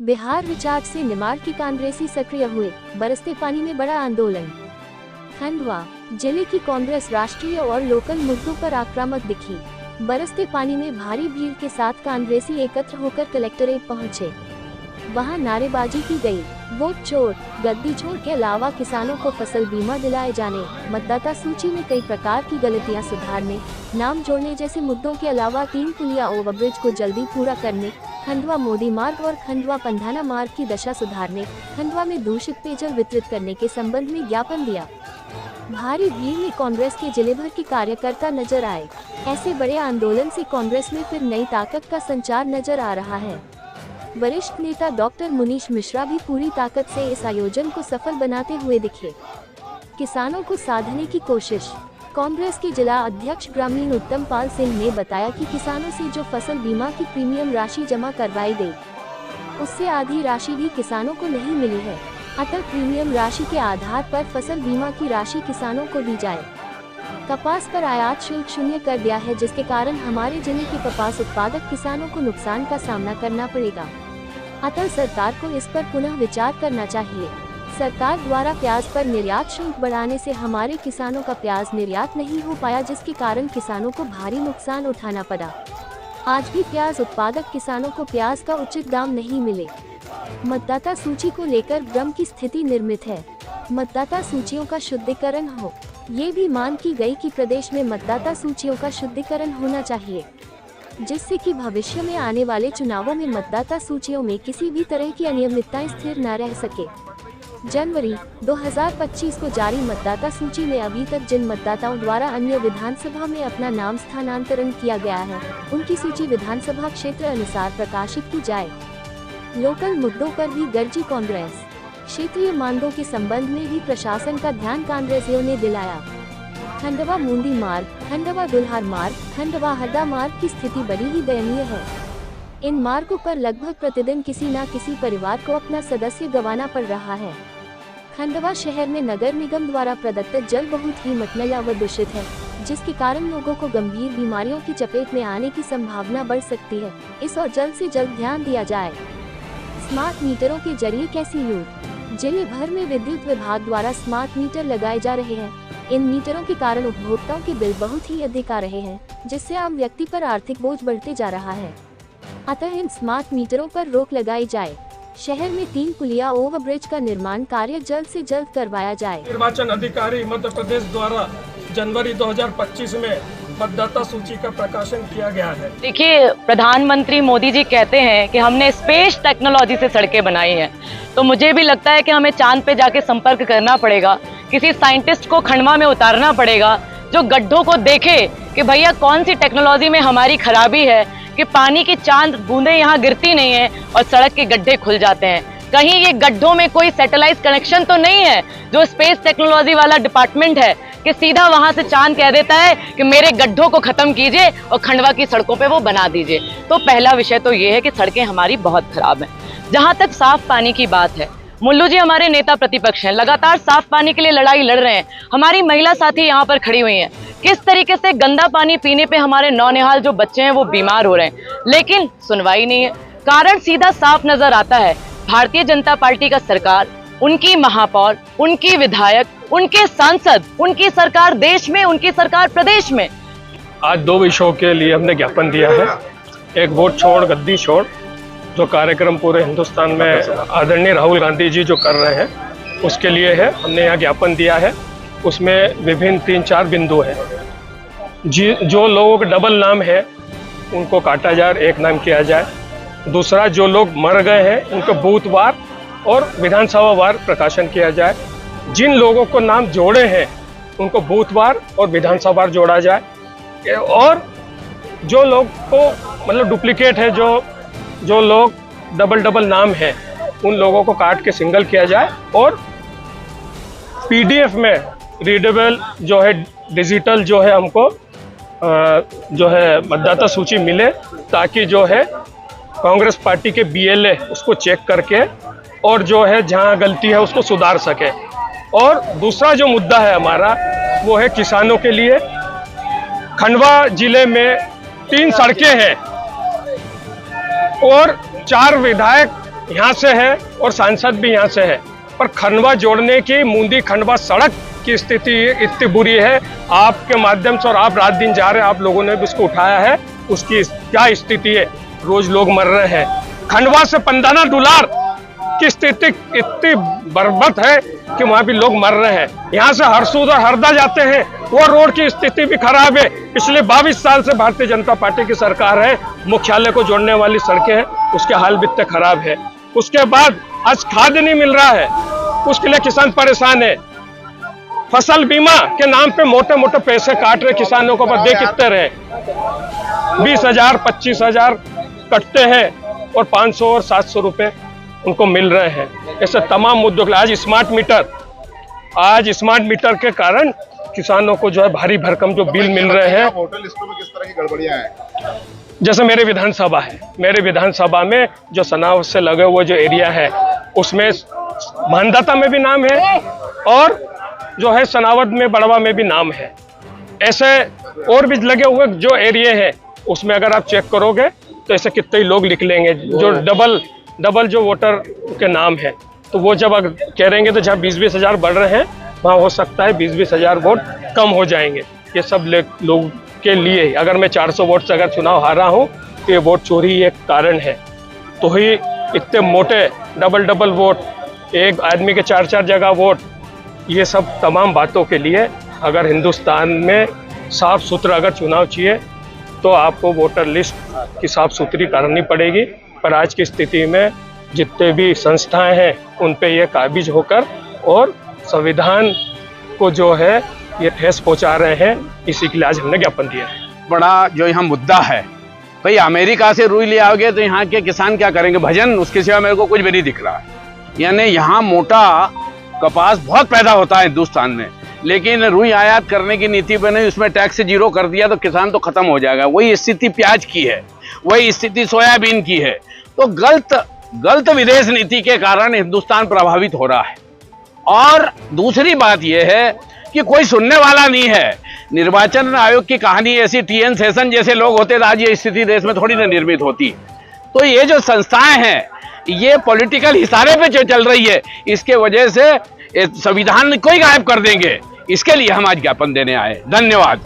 Bihar recharge से निमाड़ की कांग्रेसी सक्रिय हुए, बरसते पानी में बड़ा आंदोलन। खंडवा जिले की कांग्रेस राष्ट्रीय और लोकल मुद्दों पर आक्रामक दिखी। बरसते पानी में भारी भीड़ के साथ कांग्रेसी एकत्र होकर कलेक्ट्रेट पहुंचे। वहां नारेबाजी की गई। वोट छोड़, गद्दी छोड़ के अलावा किसानों को फसल बीमा दिलाए जाने, मतदाता सूची में कई प्रकार की गलतियां सुधारने, नाम जोड़ने जैसे मुद्दों के अलावा 3 पुलिया ओवरब्रिज को जल्दी पूरा करने, खंडवा मोदी मार्ग और खंडवा पंधाना मार्ग की दशा सुधारने, खंडवा में दूषित पेयजल वितरित करने के संबंध में ज्ञापन दिया। भारी भीड़ में कांग्रेस के जिले भर के कार्यकर्ता नजर आए। ऐसे बड़े आंदोलन से कांग्रेस में फिर नई ताकत का संचार नजर आ रहा है। वरिष्ठ नेता डॉक्टर मुनीश मिश्रा भी पूरी ताकत से इस आयोजन को सफल बनाते हुए दिखे। किसानों को साधने की कोशिश। कांग्रेस के जिला अध्यक्ष ग्रामीण उत्तम पाल सिंह ने बताया कि किसानों से जो फसल बीमा की प्रीमियम राशि जमा करवाई गई, उससे आधी राशि भी किसानों को नहीं मिली है। अतः प्रीमियम राशि के आधार पर फसल बीमा की राशि किसानों को दी जाए। कपास पर आयात शुल्क शून्य कर दिया है, जिसके कारण हमारे जिले के कपास उत्पादक किसानों को नुकसान का सामना करना पड़ेगा। अतः सरकार को इस पर पुनः विचार करना चाहिए। सरकार द्वारा प्याज पर निर्यात शुल्क बढ़ाने से हमारे किसानों का प्याज निर्यात नहीं हो पाया, जिसके कारण किसानों को भारी नुकसान उठाना पड़ा। आज भी प्याज उत्पादक किसानों को प्याज का उचित दाम नहीं मिले। मतदाता सूची को लेकर भ्रम की स्थिति निर्मित है। मतदाता सूचियों का शुद्धिकरण हो, ये भी मांग की गई कि प्रदेश में मतदाता सूचियों का शुद्धिकरण होना चाहिए, जिससे कि भविष्य में आने वाले चुनावों में मतदाता सूचियों में किसी भी तरह की अनियमितताएं स्थिर न रह सके। जनवरी 2025 को जारी मतदाता सूची में अभी तक जिन मतदाताओं द्वारा अन्य विधानसभा में अपना नाम स्थानांतरण किया गया है, उनकी सूची विधानसभा क्षेत्र अनुसार प्रकाशित की जाए। लोकल मुद्दों पर भी गरजी कांग्रेस। क्षेत्रीय मांगों के संबंध में भी प्रशासन का ध्यान कांग्रेसियों ने दिलाया। खंडवा मूंदी मार्ग, खंडवा दुल्हार मार्ग, खंडवा हरदा मार्ग की स्थिति बड़ी ही दयनीय है। इन मार्गों पर लगभग प्रतिदिन किसी न किसी परिवार को अपना सदस्य गंवाना पड़ रहा है। खंडवा शहर में नगर निगम द्वारा प्रदत्त जल बहुत ही मटमैला व दूषित है, जिसके कारण लोगों को गंभीर बीमारियों की चपेट में आने की संभावना बढ़ सकती है। इस और जल्द से जल्द ध्यान दिया जाए। स्मार्ट मीटरों के जरिए कैसी लूट। जिले भर में विद्युत विभाग द्वारा स्मार्ट मीटर लगाए जा रहे हैं। इन मीटरों के कारण उपभोक्ताओं के बिल बहुत ही अधिक आ रहे हैं, जिससे आम व्यक्ति पर आर्थिक बोझ बढ़ते जा रहा है। अतः इन स्मार्ट मीटरों पर रोक लगाई जाए। शहर में 3 पुलिया ओवरब्रिज का निर्माण कार्य जल्द से जल्द करवाया जाए। निर्वाचन अधिकारी मध्य प्रदेश द्वारा जनवरी 2025 में मतदाता सूची का प्रकाशन किया गया है। देखिए, प्रधानमंत्री मोदी जी कहते हैं कि हमने स्पेस टेक्नोलॉजी से सड़कें बनाई हैं, तो मुझे भी लगता है कि हमें चांद पे जाके संपर्क करना पड़ेगा। किसी साइंटिस्ट को खंडवा में उतारना पड़ेगा, जो गड्ढों को देखे कि भैया कौन सी टेक्नोलॉजी में हमारी खराबी है कि पानी की चांद बूंदें यहाँ गिरती नहीं है और सड़क के गड्ढे खुल जाते हैं। कहीं ये गड्ढों में कोई सैटेलाइट कनेक्शन तो नहीं है, जो स्पेस टेक्नोलॉजी वाला डिपार्टमेंट है कि सीधा वहां से चांद कह देता है कि मेरे गड्ढों को खत्म कीजिए और खंडवा की सड़कों पे वो बना दीजिए। तो पहला विषय तो ये है कि सड़कें हमारी बहुत खराब हैं। जहां तक साफ पानी की बात है, मुल्लू जी हमारे नेता प्रतिपक्ष हैं, लगातार साफ पानी के लिए लड़ाई लड़ रहे हैं। हमारी महिला साथी यहाँ पर खड़ी हुई हैं। किस तरीके से गंदा पानी पीने पे हमारे नौनिहाल जो बच्चे हैं वो बीमार हो रहे हैं, लेकिन सुनवाई नहीं है। कारण सीधा साफ नजर आता है। भारतीय जनता पार्टी का सरकार, उनकी महापौर, उनकी विधायक, उनके सांसद, उनकी सरकार देश में, उनकी सरकार प्रदेश में। आज 2 विषयों के लिए हमने ज्ञापन दिया है। एक वोट छोड़ गद्दी छोड़, जो कार्यक्रम पूरे हिंदुस्तान में आदरणीय राहुल गांधी जी जो कर रहे हैं, उसके लिए है। हमने यहाँ ज्ञापन दिया है। उसमें विभिन्न 3-4 बिंदु हैं। जो लोगों के डबल नाम है उनको काटा जाए, एक नाम किया जाए। दूसरा, जो लोग मर गए हैं उनको बूथवार और विधानसभा वार प्रकाशन किया जाए। जिन लोगों को नाम जोड़े हैं उनको बूथवार और विधानसभा वार जोड़ा जाए। और जो लोग को मतलब डुप्लीकेट है, जो लोग डबल नाम है, उन लोगों को काट के सिंगल किया जाए। और पीडीएफ में रीडेबल जो है, डिजिटल जो है, हमको जो है मतदाता सूची मिले, ताकि जो है कांग्रेस पार्टी के बीएलए उसको चेक करके और जो है जहां गलती है उसको सुधार सके। और दूसरा जो मुद्दा है हमारा, वो है किसानों के लिए। खंडवा जिले में 3 सड़कें हैं और 4 विधायक यहाँ से है और सांसद भी यहाँ से है, पर खंडवा जोड़ने की मूंदी खंडवा सड़क की स्थिति इतनी बुरी है। आपके माध्यम से, और आप रात दिन जा रहे हैं, आप लोगों ने भी इसको उठाया है, उसकी क्या स्थिति है। रोज लोग मर रहे हैं। खंडवा से पंदाना डुलार की स्थिति इतनी बर्बाद है कि वहां भी लोग मर रहे हैं। यहाँ से हरसूद और हरदा जाते हैं, वो रोड की स्थिति भी खराब है। पिछले 22 साल से भारतीय जनता पार्टी की सरकार है, मुख्यालय को जोड़ने वाली सड़कें हैं, उसके हाल भी इतने खराब है। उसके बाद आज खाद नहीं मिल रहा है, उसके लिए किसान परेशान है। फसल बीमा के नाम पे मोटे मोटे पैसे काट रहे किसानों को, पर दे कितने रहे, 20,000 25,000 कटते हैं और 500 और 700 रुपए उनको मिल रहे हैं। ऐसे तमाम मुद्दों के आज स्मार्ट मीटर के कारण किसानों को जो है भारी भरकम जो बिल मिल रहे हैं। वोटर लिस्टों में किस तरह की गड़बड़ियां हैं? जैसे मेरे विधानसभा है, मेरे विधानसभा में जो सनाव से लगे हुए जो एरिया है, उसमें मानदाता में भी नाम है और जो है सनावद में, बड़वा में भी नाम है। ऐसे और भी लगे हुए जो एरिया है, उसमें अगर आप चेक करोगे तो ऐसे कितने ही लोग निकलेंगे जो डबल जो वोटर के नाम है। तो वो जब अगर कह रहेंगे तो जहाँ 20-20 हजार बढ़ रहे हैं, वहाँ हो सकता है 20-20 हजार वोट कम हो जाएंगे। ये सब लोग के लिए, अगर मैं 400 वोट से अगर चुनाव हारा हूँ तो ये वोट चोरी एक कारण है। तो ही इतने मोटे डबल वोट, एक आदमी के 4 जगह वोट, ये सब तमाम बातों के लिए अगर हिंदुस्तान में साफ सुथरा अगर चुनाव चाहिए तो आपको वोटर लिस्ट की साफ सुथरी करनी पड़ेगी। पर आज की स्थिति में जितने भी संस्थाएं हैं उन पे ये काबिज होकर और संविधान को जो है ये ठेस पहुंचा रहे हैं। इसी के लिए आज हमने ज्ञापन दिया है। बड़ा जो यहाँ मुद्दा है, भाई अमेरिका से रुई ले आओगे तो यहाँ के किसान क्या करेंगे? भजन, उसके सिवा मेरे को कुछ भी नहीं दिख रहा है। यानी यहाँ मोटा कपास बहुत पैदा होता है हिंदुस्तान में, लेकिन रुई आयात करने की नीति बनी, उसमें टैक्स जीरो कर दिया तो किसान तो खत्म हो जाएगा। वही स्थिति प्याज की है, वही स्थिति सोयाबीन की है। तो गलत विदेश नीति के कारण हिंदुस्तान प्रभावित हो रहा है। और दूसरी बात यह है कि कोई सुनने वाला नहीं है। निर्वाचन आयोग की कहानी ऐसी, TN सेशन जैसे लोग होते तो आज ये स्थिति देश में थोड़ी ना निर्मित होती। तो ये जो संस्थाएं हैं, ये पॉलिटिकल इशारे पे जो चल रही है, इसके वजह से संविधान को ही गायब कर देंगे। इसके लिए हम आज ज्ञापन देने आए। धन्यवाद।